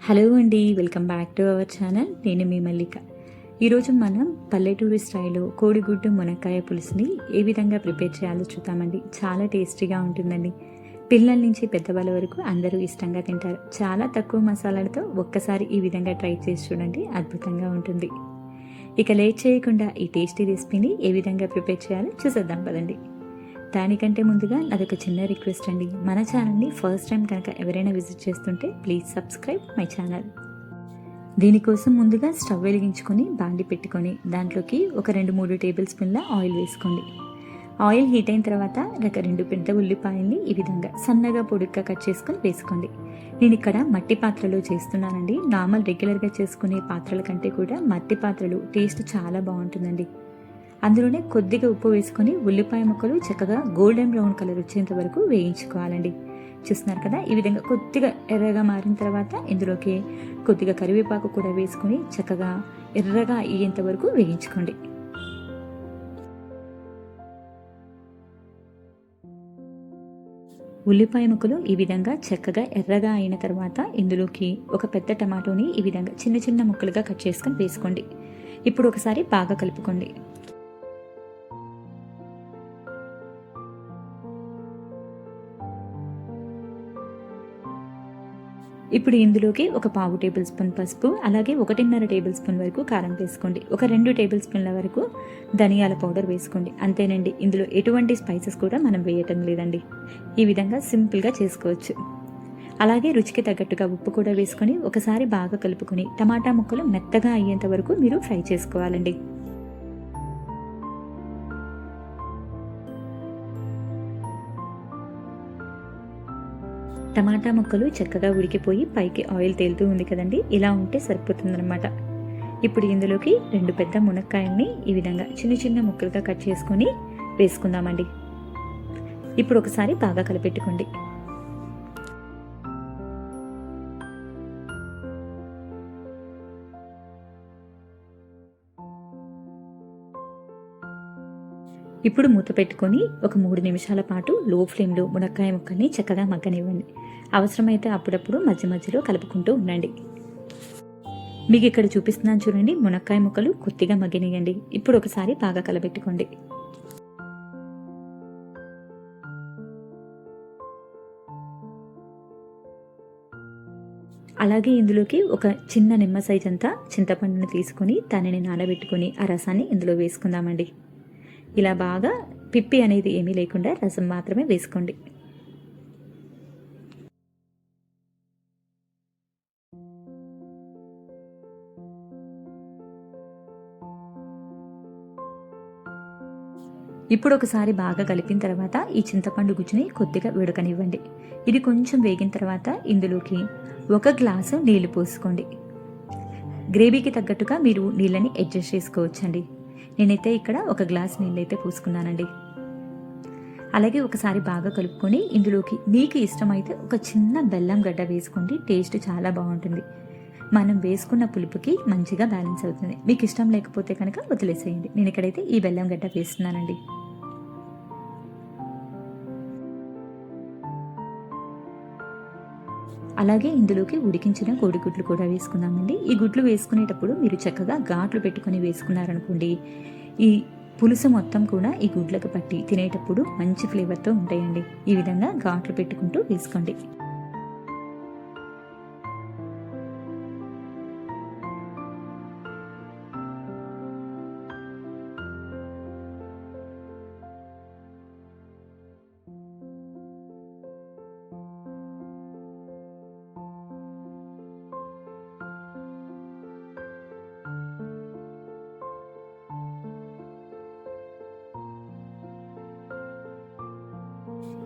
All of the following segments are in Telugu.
హలో అండి, welcome back to our channel. నేను మీ మల్లిక. ఈరోజు మనం పల్లెటూరి స్టైల్లో కోడిగుడ్డు మునక్కాయ పులుసుని ఏ విధంగా ప్రిపేర్ చేయాలో చూద్దామండి. చాలా టేస్టీగా ఉంటుందండి. పిల్లల నుంచి పెద్దవాళ్ళ వరకు అందరూ ఇష్టంగా తింటారు. చాలా తక్కువ మసాలాలతో ఒక్కసారి ఈ విధంగా ట్రై చేసి చూడండి, అద్భుతంగా ఉంటుంది. ఇక లేట్ చేయకుండా ఈ టేస్టీ రెసిపీని ఏ విధంగా ప్రిపేర్ చేయాలో చూసేద్దాం పదండి. దానికంటే ముందుగా నాదొక చిన్న రిక్వెస్ట్ అండి. మన ఛానల్ని ఫస్ట్ టైం కనుక ఎవరైనా విజిట్ చేస్తుంటే ప్లీజ్ సబ్స్క్రైబ్ మై ఛానల్. దీనికోసం ముందుగా స్టవ్ వెలిగించుకొని బాండి పెట్టుకొని దాంట్లోకి ఒక 2-3 టేబుల్ స్పూన్ల ఆయిల్ వేసుకోండి. ఆయిల్ హీట్ అయిన తర్వాత 2 పెద్ద ఉల్లిపాయల్ని ఈ విధంగా సన్నగా పొడుగ్గా కట్ చేసుకొని వేసుకోండి. నేను ఇక్కడ మట్టి పాత్రలో చేస్తున్నానండి. నార్మల్ రెగ్యులర్గా చేసుకునే పాత్రల కంటే కూడా మట్టి పాత్రలు టేస్ట్ చాలా బాగుంటుందండి. అందులోనే కొద్దిగా ఉప్పు వేసుకొని ఉల్లిపాయ ముక్కలు చక్కగా గోల్డెన్ బ్రౌన్ కలర్ వచ్చేంత వరకు వేయించుకోవాలండి. చూస్తున్నారు కదా, ఈ విధంగా కొద్దిగా ఎర్రగా మారిన తర్వాత ఇందులోకి కొద్దిగా కరివేపాకు కూడా వేసుకొని చక్కగా ఎర్రగా అయ్యేంత వరకు వేయించుకోండి. ఉల్లిపాయ ముక్కలు ఈ విధంగా చక్కగా ఎర్రగా అయిన తర్వాత ఇందులోకి ఒక పెద్ద టమాటోని ఈ విధంగా చిన్న చిన్న ముక్కలుగా కట్ చేసుకొని వేసుకోండి. ఇప్పుడు ఒకసారి బాగా కలుపుకోండి. ఇప్పుడు ఇందులోకి ఒక 1/2 టేబుల్ స్పూన్ పసుపు, అలాగే 1.5 టేబుల్ స్పూన్ వరకు కారం వేసుకోండి. ఒక 2 టేబుల్ స్పూన్ల వరకు ధనియాల పౌడర్ వేసుకోండి. అంతేనండి, ఇందులో ఎటువంటి స్పైసెస్ కూడా మనం వేయటం లేదండి. ఈ విధంగా సింపుల్గా చేసుకోవచ్చు. అలాగే రుచికి తగ్గట్టుగా ఉప్పు కూడా వేసుకొని ఒకసారి బాగా కలుపుకొని టమాటా ముక్కలు మెత్తగా అయ్యేంత వరకు మీరు ఫ్రై చేసుకోవాలండి. టమాటా ముక్కలు చక్కగా ఉడికిపోయి పైకి ఆయిల్ తేలుతూ ఉంది కదండి, ఇలా ఉంటే సరిపోతుందన్నమాట. ఇప్పుడు ఇందులోకి 2 పెద్ద మునక్కాయల్ని ఈ విధంగా చిన్న చిన్న ముక్కలుగా కట్ చేసుకొని వేసుకుందామండి. ఇప్పుడు ఒకసారి బాగా కలిపెట్టుకోండి. ఇప్పుడు మూత పెట్టుకొని ఒక 3 నిమిషాల పాటు లో ఫ్లేమ్లో మునక్కాయ ముక్కల్ని చక్కగా మగ్గనివ్వండి. అవసరమైతే అప్పుడప్పుడు మధ్య మధ్యలో కలుపుకుంటూ ఉండండి. మీకు ఇక్కడ చూపిస్తున్నాను చూడండి, మునక్కాయ ముక్కలు కొద్దిగా మగ్గనియండి. ఇప్పుడు ఒకసారి బాగా కలబెట్టుకోండి. అలాగే ఇందులోకి ఒక చిన్న నిమ్మ సైజ్ అంతా చింతపండుని తీసుకొని దానిని నానబెట్టుకొని ఆ రసాన్ని ఇందులో వేసుకుందామండి. ఇలా బాగా పిప్పి అనేది ఏమీ లేకుండా రసం మాత్రమే వేసుకోండి. ఇప్పుడు ఒకసారి బాగా కలిపిన తర్వాత ఈ చింతపండు గుజ్జుని కొద్దిగా ఉడకనివ్వండి. ఇది కొంచెం వేగిన తర్వాత ఇందులోకి 1 గ్లాసు నీళ్లు పోసుకోండి. గ్రేవీకి తగ్గట్టుగా మీరు నీళ్ళని అడ్జస్ట్ చేసుకోవచ్చండి. నేనైతే ఇక్కడ 1 గ్లాస్ నీళ్ళైతే పోసుకున్నానండి. అలాగే ఒకసారి బాగా కలుపుకొని ఇందులోకి మీకు ఇష్టమైతే ఒక చిన్న బెల్లం గడ్డ వేసుకోండి. టేస్ట్ చాలా బాగుంటుంది. మనం వేసుకున్న పులుపుకి మంచిగా బ్యాలెన్స్ అవుతుంది. మీకు ఇష్టం లేకపోతే కనుక వదిలేసేయండి. నేను ఇక్కడైతే ఈ బెల్లం గడ్డ వేస్తున్నానండి. అలాగే ఇందులోకి ఉడికించిన కోడిగుడ్లు కూడా వేసుకుందామండి. ఈ గుడ్లు వేసుకునేటప్పుడు మీరు చక్కగా ఘాట్లు పెట్టుకొని వేసుకున్నారనుకోండి, ఈ పులుసు మొత్తం కూడా ఈ గుడ్లకు పట్టి తినేటప్పుడు మంచి ఫ్లేవర్తో ఉంటాయండి. ఈ విధంగా ఘాట్లు పెట్టుకుంటూ వేసుకోండి.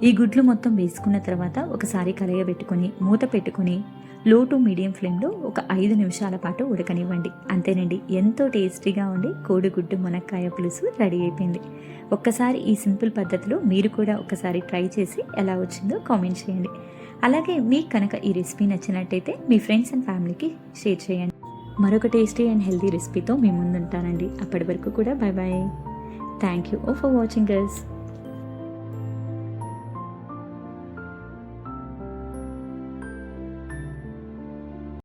ఈ గుడ్లు మొత్తం వేసుకున్న తర్వాత ఒకసారి కలయబెట్టుకొని మూత పెట్టుకొని లో టు మీడియం ఫ్లేమ్లో ఒక 5 నిమిషాల పాటు ఉడకనివ్వండి. అంతేనండి, ఎంతో టేస్టీగా ఉండి కోడిగుడ్డు మునక్కాయ పులుసు రెడీ అయిపోయింది. ఒక్కసారి ఈ సింపుల్ పద్ధతిలో మీరు కూడా ఒకసారి ట్రై చేసి ఎలా వచ్చిందో కామెంట్ చేయండి. అలాగే మీకు కనుక ఈ రెసిపీ నచ్చినట్టయితే మీ ఫ్రెండ్స్ అండ్ ఫ్యామిలీకి షేర్ చేయండి. మరొక టేస్టీ అండ్ హెల్తీ రెసిపీతో మీ ముందుంటానండి. అప్పటి వరకు కూడా bye bye. Thank you for watching girls.